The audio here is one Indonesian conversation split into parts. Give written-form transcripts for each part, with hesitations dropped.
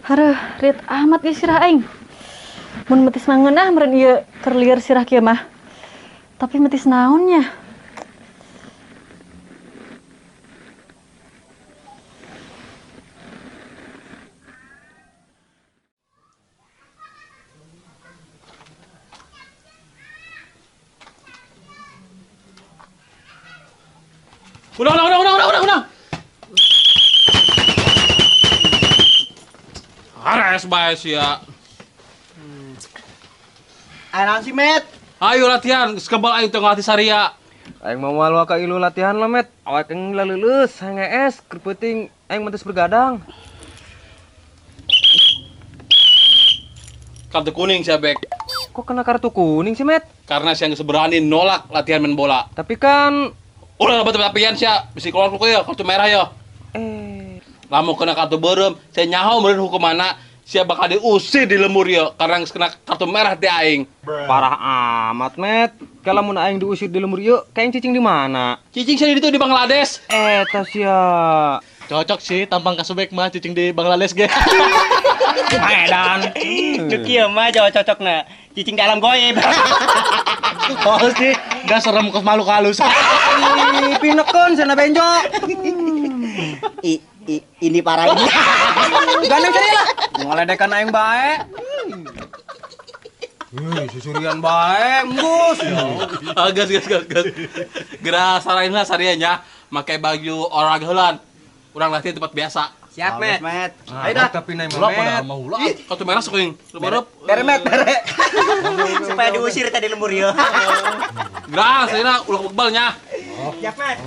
Hareuh, rit amat ge sirah aing. Mun metis mangeunah meureun ieu keur lieur sirah kieu mah. Tapi metis naon nya? Unang. Ares bae sia. Anak si Met. Ayo latihan, sekebal aing teu ngelatih saria. Aing mau walu ka ilu latihan lah, Met. Awak aing leuleus, HNGS, keur peuting aing mentes bergadang. Kartu kuning sia bek. Kok kena kartu kuning sih, Met? Karena sia geus berani nolak latihan main bola. Tapi kan Ulah batu-batuan sia, bisi keluar ku ya kartu merah ya. Lamun kena kartu beureum, saya nyaho meureun hukumanna sia bakal diusir di lembur ya karena geus kena kartu merah ti aing. parah amat, Met. Kalau mun aing diusir di lembur yeuh, kayak cicing di mana? Cicing saya itu di Bangladesh. Eta sia. Cocok sih tampang kasubek mah cicing di Bangladesh ge. Maedan. Nu kieu mah cocokna. Cicing dalam goib. Oh sih, gak serem kos malu halus. Ih, pinekeun cenah benjo. Ini parah ini. Gandeng cari lah. Ngaledekan aing bae. Susurian bae, embus. Gas. Geura saraina sarianya make baju olahraga heulan. Urang latihan tempat biasa. Siap, Met. Ayo dah. Tapi naik Ulah pada Met. mau ulah. Kartu merah sekuing. Lebareup. Bere Met, bere. Supaya diusir tadi lembur ya. Geura saraina ulah kebelnya. Siap, Met.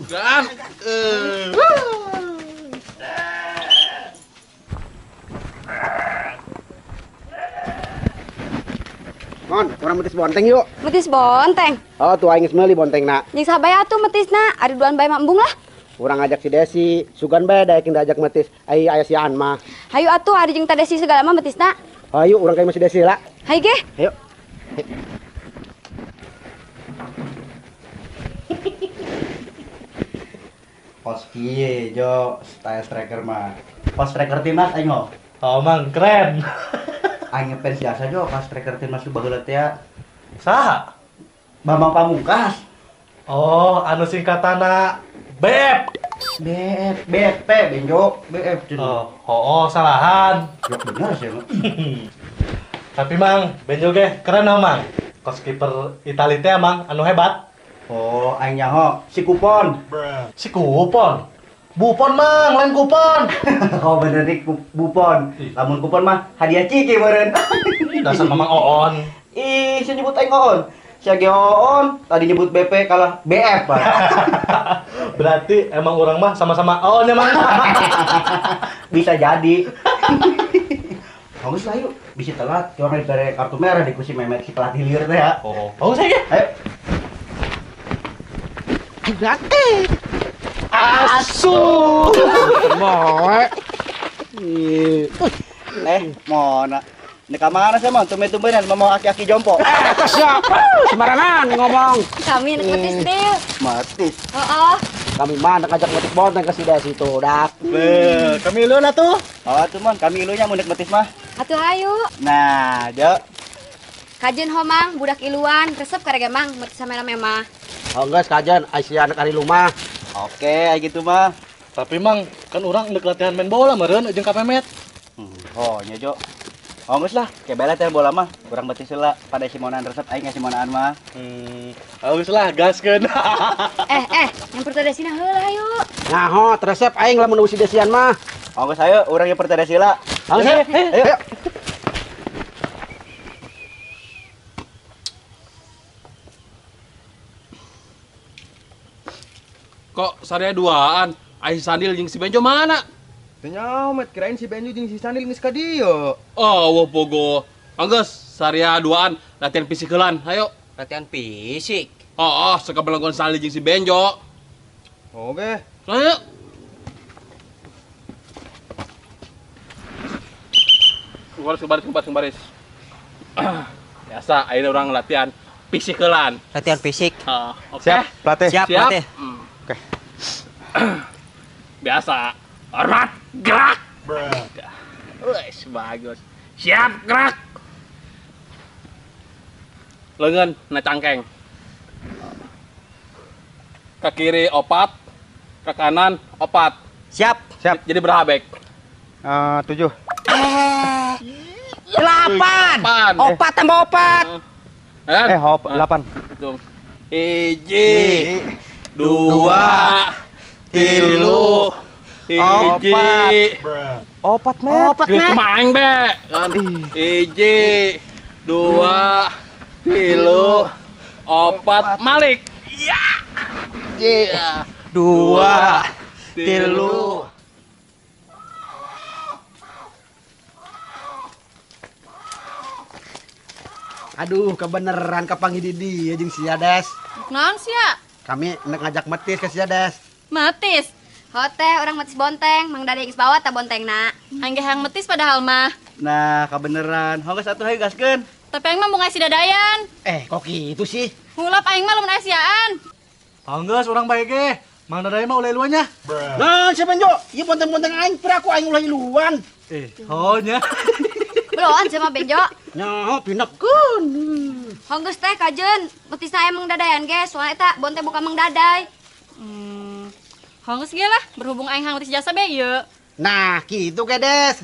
Geuraan. Mon, orang metis bonteng yuk. Metis bonteng. Oh, tuh aing geus meuli bontengna. Jeung sabaya atuh metisna, ari duan bae mah embung lah. Urang ajak si Desi, sugan bae daek diajak metis. Ai aya si Anma. Hayu atuh ari jeung tadesi segala mah metisna. Ayo urang kayak masih Desi lah. Hai ge. Ayo. Pos kieu jo style striker mah. Pos striker timnas aing ho. Oh mang keren. Aing ngefans biasa jo pas striker timnas lu baheula teh ya. Saha? Bambang Pamungkas. Oh, anu singkatana BF. BF Benjo, BF cenah. Oh, salahan. Ya bener sih. Tapi mang, Benjo ge keren oh, mang. Kos kiper Itali teh mang anu hebat. Oh, aing nyaho si Kupon. Si Kupon. Bupon mang, lain Kupon. Oh bener nih Bupon. Lamun Kupon mah hadiah ciki meureun. Dasar mamang Oon. Ih, si nyebut aing Oon. Si Age Oon, tadi nyebut BP kalah BF, Pak. Berarti emang orang mah sama-sama Oon ya mang. Bisa jadi. Bagus lah yuk, bisa telat. Cuma diberi kartu merah di kursi Memet si pelatih liar teh ya. Oh, bagus aja. Ayo. Asu. Moe. Mona. Nek mana sih, Mon? Tumben-tumbenan mau aki-aki jompo. Siapa? Sembarangan ngomong. Kami nek metis teh. Mati. Heeh. Kami mah ngajak metis bonteng ke si Desi tuh, dak. Kami lu lah tuh. Oh, tuh Mon, kami ilunya mun nek metis mah. Atuh hayu. Nah, Jo. Kajen homang budak iluan, resep karege mang metis samena mah. Oh geus kajen Aisyah anak ari rumah. Oke, gitu mah. Tapi mang, kan orang udah latihan main bola meureun jeung Kapemet. Oh, nya Jo. Oh, geus lah, ke bela teh bola mah. Urang betis heula pada Simonan resep aing Simonaan mah. Bagus lah, gaskeun. Yang pertadesina heula hayu. Nyaho, resep aing lamun usi Desian mah. Oh, geus ayo urang yang pertanda sila. Ayo. Kok saria duaan? Ai Sandil jeung si Benjo mana? Teu nyaho, Met. Kirain si Benju jeung si Sandil geus ka dieu. Oh, wah pogo. Anggeus saria duaan latihan fisik heulan. Hayo. Latihan fisik. Oh, sakabelenggon Sandil jeung si Benjo. Oke. Ayo. Baris. Biasa, akhirnya orang latihan fisikelan. Latihan fisik. Oke. Siap, pelatih. Siap, pelatih. Oke. Biasa. Hormat, gerak. Wes, bagus. Siap, gerak. Lengan, na cangkeng. Ke kiri opat, ke kanan opat. Siap. Siap. Jadi berapa bek? 7. 8. Opat tambah opat. Kan? 8. Hitung. Hiji, dua, tilu, hiji, Opat, Met. Opat, Geus Met. maeng be. Kan? Hiji, dua, tilu, opat, Malik. Iya. Iya. 2, Tilu. Aduh, kebeneran kapangi di dia jeung si Yades. Naon sia? Kami nek ngajak metis ke si Yades. Metis. Hote orang metis bonteng, Mang Dada geus bawa ta bontengna. Aing ge hayang metis padahal mah. Nah, kebeneran. Hongga satu hayu gaskeun. Tapi aing mah mau ngasih dadayan. Kok gitu sih? Hulap aing mah lamun asiaan. Anggeus urang bae ge. Mang Dadai mah ulah iluannya. Nah, siapa Jo? Ieu bonteng-bonteng aing, piraku aing ulah iluan. Nya. Beloan sama Benjo. Nyaho pinekkeun. Honggeus teh kajeun, metisna emang dadayan ge, soalnya eta bonteng bukan Mang Dadai. Honggeus ge lah, berhubung aing hang metis jasa be ieu. Nah, gitu ke Des.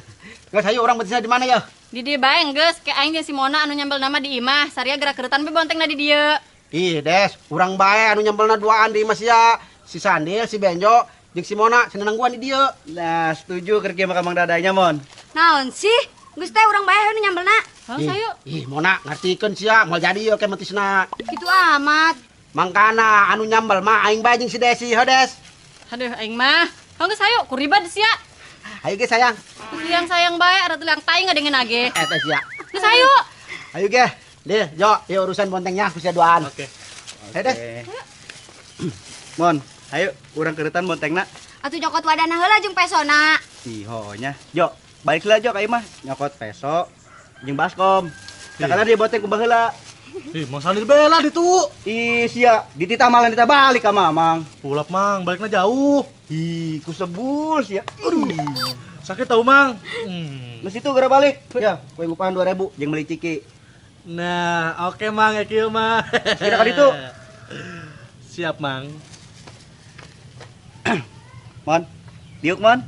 Geus hayu urang metisna di mana ya? Di dieu bae geus, ke aing jeung si Mona anu nyambel nama di imah, saria gerak keretan be bontengna di dieu. Ih, Des, urang bae anu nyambelna duaan di imah sia. Si Sandil, si Benjo, jeung si Mona senenangguan di dieu. Nah, setuju keur kieu Mang Dadanya, Mon. Naon sih? Geus teh urang bae anu nyambelna. Honggeus hayu. Ih, Mona ngartikeun sia, moal jadi ieu ke metisna. Kitu amat. Mangkana anu nyambel mah aing bae jeung si Desi, heuh Des. Aduh aing mah. Honggeus hayu, kuribad sia. Hayu ge sayang. Yang sayang bae ada tulang tai ngadengeun age. Teh sia. Geus hayu. Hayu ge. Deh, Jo, ieu urusan bontengnya ku sia duaan. Oke. Des. Mon, ayo urang keretan bontengna. Atuh nyokot wadana heula jeung pesona. Sihonya. Jo, balik heula Jo ka imah. Nyokot peso jeung baskom. Sakana dia bonteng ku baheula. Ih, Mang Sandil bela ditu. Ih, sia, dititah malah ditah balik ka Mamang. Pulap, Mang, baliknya jauh. Ih, ku sebul sia. Sakit tahu, Mang. Geus itu gara balik. Ya, kue ngupahan 2000 jeung meuli ciki. Nah, oke, Mang, ya kieu mah. Kira ka ditu. Siap, Mang. Mon, diuk Mon.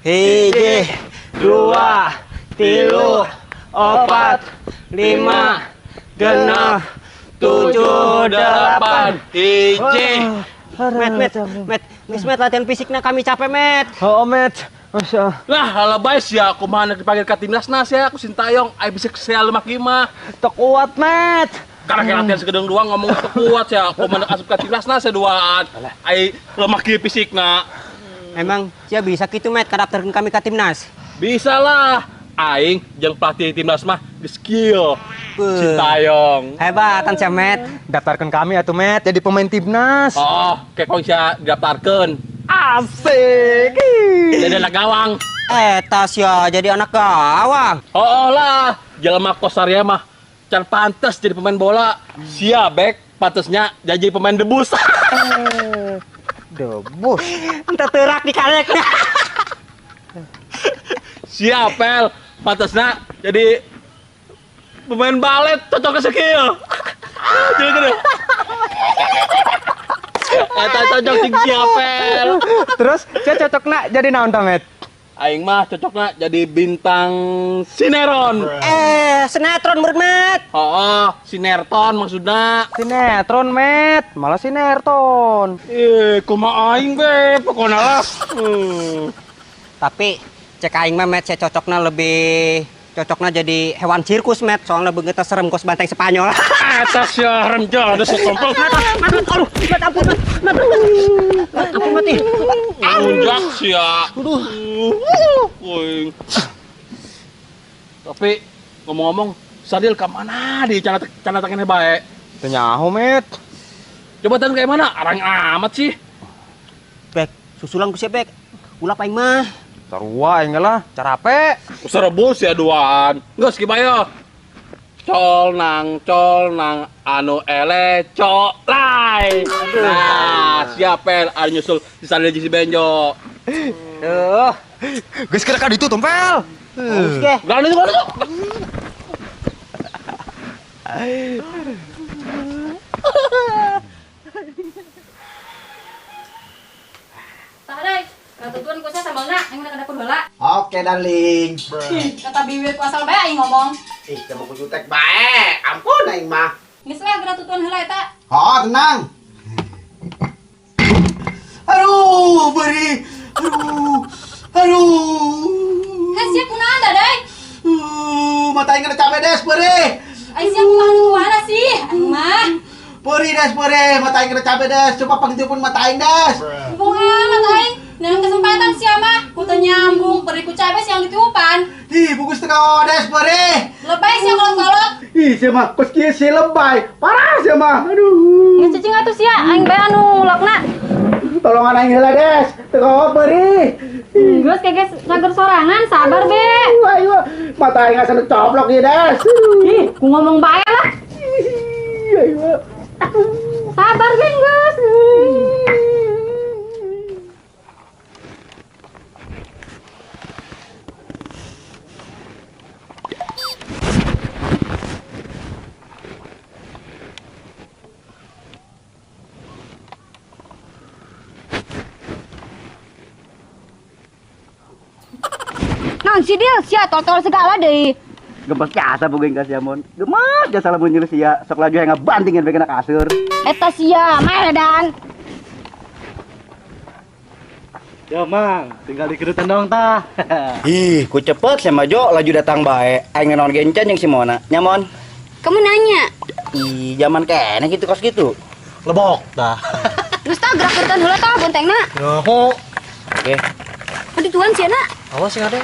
Hiji, 2, 3, 4, 5, 6, 7, 8. Hiji. Met, geus latihan fisiknya kami capek, Met. Oh, Met. Masya. Lah, halabay siya aku mana dipanggil ka timnasna sia aku Sintayong ai bisa saya lemak ieu Tok kuat, Met. karena latihan segedeng doang ngomong teu kuat sia aku mana asup ka timnasna sia duaan ai lemak ieu fisikna. Emang sia bisa gitu, Met, kadaftarkeun kami ka timnas. Bisa lah. Aing jeung pelatih timnas mah geus kieu. Sintayong. Hebatan sia, Met. Daftarkan kami atuh, Met, jadi pemain timnas. Oh, kekong sia didaftarkeun. Asik. Jadi anak gawang. Eta sia jadi anak gawang. Oh lah, jelema kosaria mah can pantes jadi pemain bola. Sia bek pantesnya jadi pemain debus. Debus. Entah terak dikareknya. Sia pel pantesnya jadi pemain balet cocok ke skill. Jadi gede. Eta cocok cing sia pel. Terus saya cocokna jadi naon ta, Met? Aing mah cocoknya jadi bintang sinetron. Sinetron menurut, Met. Oh, sinerton maksudnya. Sinetron, Met. Malah sinerton. Kumaha aing be pokona lah. Tapi cek aing mah, Met, saya cocoknya jadi hewan sirkus, Met. Soalnya begitu serem kos banteng Spanyol. Eta sia renca ada sekompol. Aduh, Met, ampun, Met. Ampun, Met. Anjak sia. Poing. Tapi ngomong-ngomong, Sadil ka mana di cana tangannya bae? Teu nyaho, Met. Coba tan kayak mana? Arang amat sih. Bek Susulan ku sebek. Ulah paing mah. Sarua aing lah, carape. Serebus ya duaan. Geus gimana? Col nang anu ele colai. Nah, siapa anu nyusul di sana si Benjo. Geus kira ka ditu tompel. Oke. Berani tuh. Tah deh, katutuan ku saya sambalna, aing udah ke dapur heula. Oke, darling. Kata bibir ku asal bae aing ngomong. Ih, coba ku jutek bae. Ampun aing mah. Geus we geura tutuan heula eta. Oh, tenang. Aduh, beri. Aduh. Heh, sia kunaon da deui? Mata aing kena capek des, beri. Aing sia kumaha nu kumaha sih? Aing mah. Beri des, beri. Mata aing kena capek des. Coba pangitipun mata aing des. Bung amat aing. Dalam kesempatan sia mah ku teu nyambung beri ku cabe siang ditiupan. Ih, bungkus tengah des, beri. Lebay sia kolot-kolot. Ih, sia mah, kos kieu si lebay. Parah sia mah. Aduh. Geus cicing atuh sia, aing bae anu ulokna. Tolongan aing heula des. Tengah beri. Geus keges cager sorangan, sabar be. Ayo, mata aing asal coplok ieu des. Ih, ku ngomong bae lah. Ayo. Sabar ge geus. Naon si Dil, sia tol-tol segala deui. Gemes jasa bugeng ka sia mun. Gemes jasa lamun nyeureus sia, sok laju yang ngabantingin bae kana kasur. Eta sia, maedan. Yo mang, tinggal dikerutan dong tah. Ih, ku cepet sama Jo laju datang bae. Aing ngenaon gencan jeung si Mona. Nyamon. Kamu nanya. Ih, zaman kene gitu kos gitu. Lebok tah. Geus tah gerak kerutan heula tah bontengna. Nyoho. Oke. Hadi tuan sia na. Awas sih ade.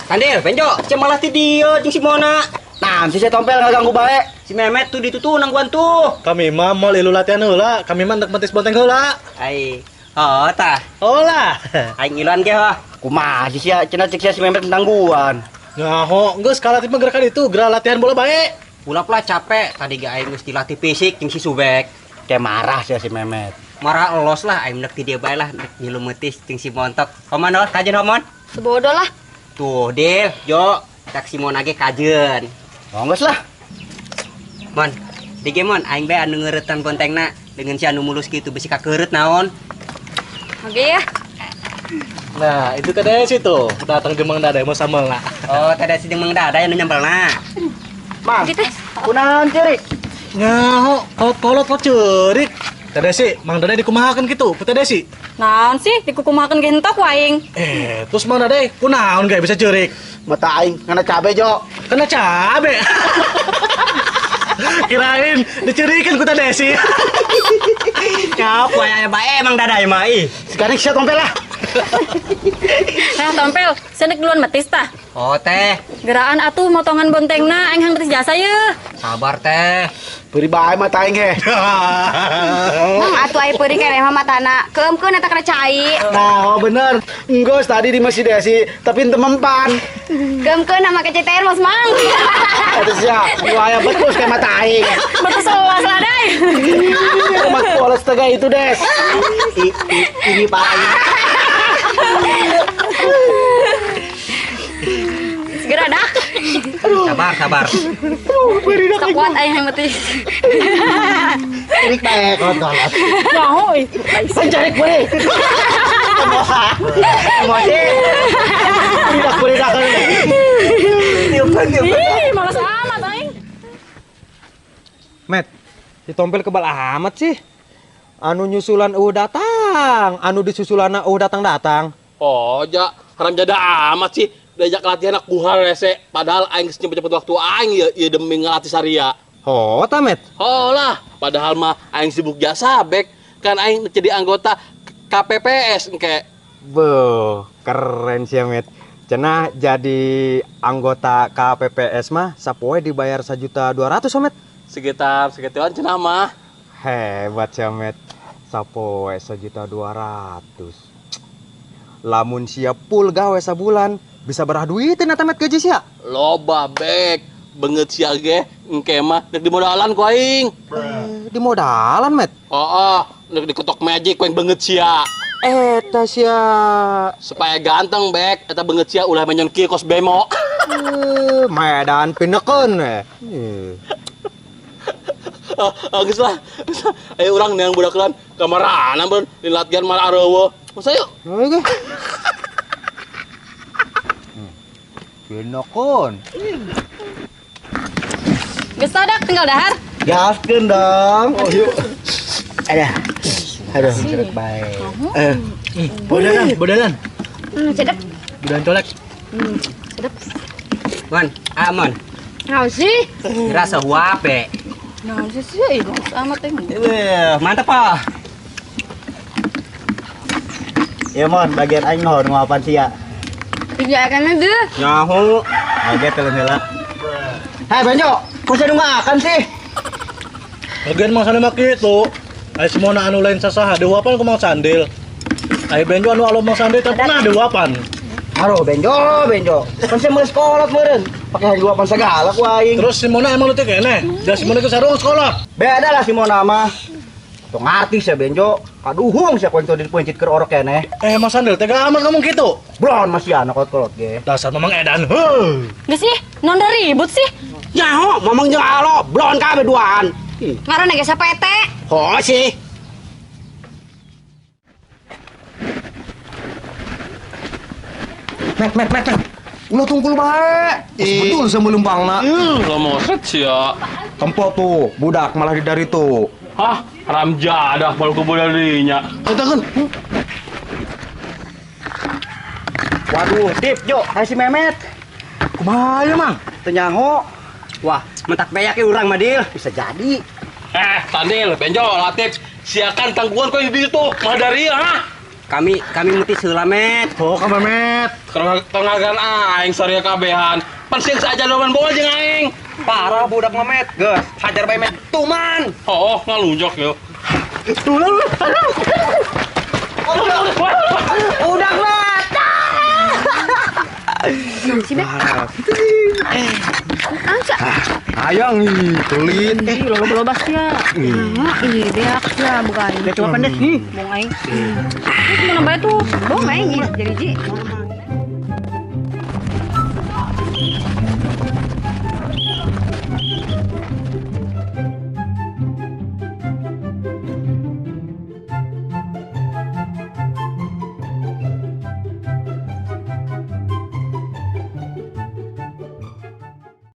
Kandil, Benjo, cia malah ti dieu jeung si Mona. Nah, si saya tompel ngaganggu bae. Si Memet tuh ditutu nangguan tuh. Kami mah mau lilu latihan heula, kami mah nek mentis bonteng heula. Ai, oh tah. Oh lah. Aing iluan ge heuh. Kumaha sih sia cenah cek sia si Memet tangguan. Nyaho, geus kala ti gerakan itu, gerak latihan bola bae. Pula capek, tadi ge aing geus dilatih fisik jeung si Subek. Kayak marah sia si Memet. Marah elos lah, aing nek ti dieu bae lah nek ngilu meutis jeung si Montok. Homon no, kajen homon. Sebodoh lah. Tuh, Dil, Jo, cak si Mona ge kajen. Ongos lah. Mon, di ge mon aing bae anu ngeuretan bontengna dengan si anu mulus kitu bisi kakeureut naon. Oke ya. Nah, itu tadi situ, datang jemang dada mau sambal lah. Oh, tadi si jeung Mang Dada anu nyambelna. Mang, Gitu. kunaon cerik? Nyaho, kolot kok cerik. Tadi sih, Mang Dada dikumahakeun kitu, tadi sih. Naon sih dikukumakeun ge hentok waing. Terus Mang Dada kunaon gak bisa cerik? Mata aing ngana cabe Jo. Kena cabe. Kirain dicerikin ku tadi sih. Nyap wae bae Mang Dada mah ih. Sekarang sia tompel lah. Nah, tompel, senek duluan metis tah. Oh, teh, Geraan atuh motongan bontengna aing hang metis jasa ye. sabar teh. Beri bae mata aing he. Mang atuh ai peuri keneh mah matana. Keumkeun eta kana cai. Nah, oh bener. Enggos tadi di Masjid Desi, tapi ente mempan. Keumkeun nama kece termos mang. Itu sia, buaya betul kayak mata aing. Betul selas lah dai. Mak polos tega itu, Des. Ini Pak aing. Segera dah. Sabar. Tak kuat aing yang metis. Ini kayak kontol. Nyaho ih. Pencarik beri. Emosi. Beridak. Ih, malas amat aing. Met, si tompel kebal amat sih. Anu nyusulan datang, anu disusulana datang. Oh, ja, haram jada amat sih. Diajak latihan aku kuhal rese. Padahal aing geus cepet waktu aing ya demi ngelatih saria. Oh, ta Met. Oh lah, padahal mah aing sibuk jasa bek. Kan aing jadi anggota KPPS engke. Beuh, keren sih Met. Cenah jadi anggota KPPS mah sapoe dibayar 1.200.000 Met. Segituan cenah mah. Hebat ya, Met. Sapoe 1.200.000. Lamun siap full gawe sabulan, bisa berah duitin eta Met gaji sia. Loba bek, beungeut sia ge engke mah dek di modalan ku aing. Di modalan, Met. Heeh, dek diketok magic ku aing beungeut sia. Eta sia Supaya ganteng bek, eta beungeut sia ulah menyon kieu kos bemo. Medan pinekeun we. Geus lah. Ayo urang neang budakeun kamarana beun di latihan mah areueuh. Masa yuk. Oke. Pinekeun. Geus sadak tinggal dahar. Gaskeun dong. Oh, yuk. Aduh, cerek bae. Bodalan. Cedek. Bodalan colek. Mon, aman. Naon sih? Rasa huape. Naon sih sih? Ih, bagus amat teh. Mantap, Pak. Ya mon, bagian aing noh ngapan sia. Tiga kan aja. Nyahu. Oke, teuleun heula. Hei, Benjo, kok saya makan sih? Bagian mang sana mah kitu. Ai simona anu lain sasaha deuwapan ku mang sandil. Ai Benjo anu alo mang sandil teh pernah deuwapan. Aduh, Benjo. Kan saya mau sekolah meureun. Pakai hari luapan segala ku aing. Terus Simona emang leutik kene? Da Simona ke sarung sekolah. Beda lah si Mona mah. Tuh ngartis ya Benjo. Kaduhung sia kudu dipuncit keur orok keneh. Mang sandil teh gak aman kamu gitu. Blon masih anak kolot ge. Dasar memang edan. Heuh. Geus sih, non ribut sih. Nyaho, mamang jeung alo, blon kabeh duaan. Ngaranna ge sapete. Ho sih. Met. Ulah tungkul bae. Betul sama lempangna. Lah moset sia. Tempo tuh, budak malah di dari tuh. Hah, ramjadah baru ku budalinya. Eta kan. Waduh, tip yo, hai si Memet. Kumaha ya, Mang? Teu nyaho. Wah, mentak beyak ke urang Madil. Bisa jadi. Tandil, Benjo, Latif, siakan tanggungan kau di itu, mah dari ha? Kami mutis heula, Met. Oh, ka Memet. Tengagan aing sorry kabehan. Pensil saja lawan bola jeung aing. Parah budak Mamet. Geus, hajar bae Met. Tuman. Oh, ngalunjok yo. Udah, Met. Ayang nih, pelit. Loba-loba sia. Ih, beak sia bukan. Ya coba pendek nih. Bong aing. Mana bae tuh? Bong aing jadi ji.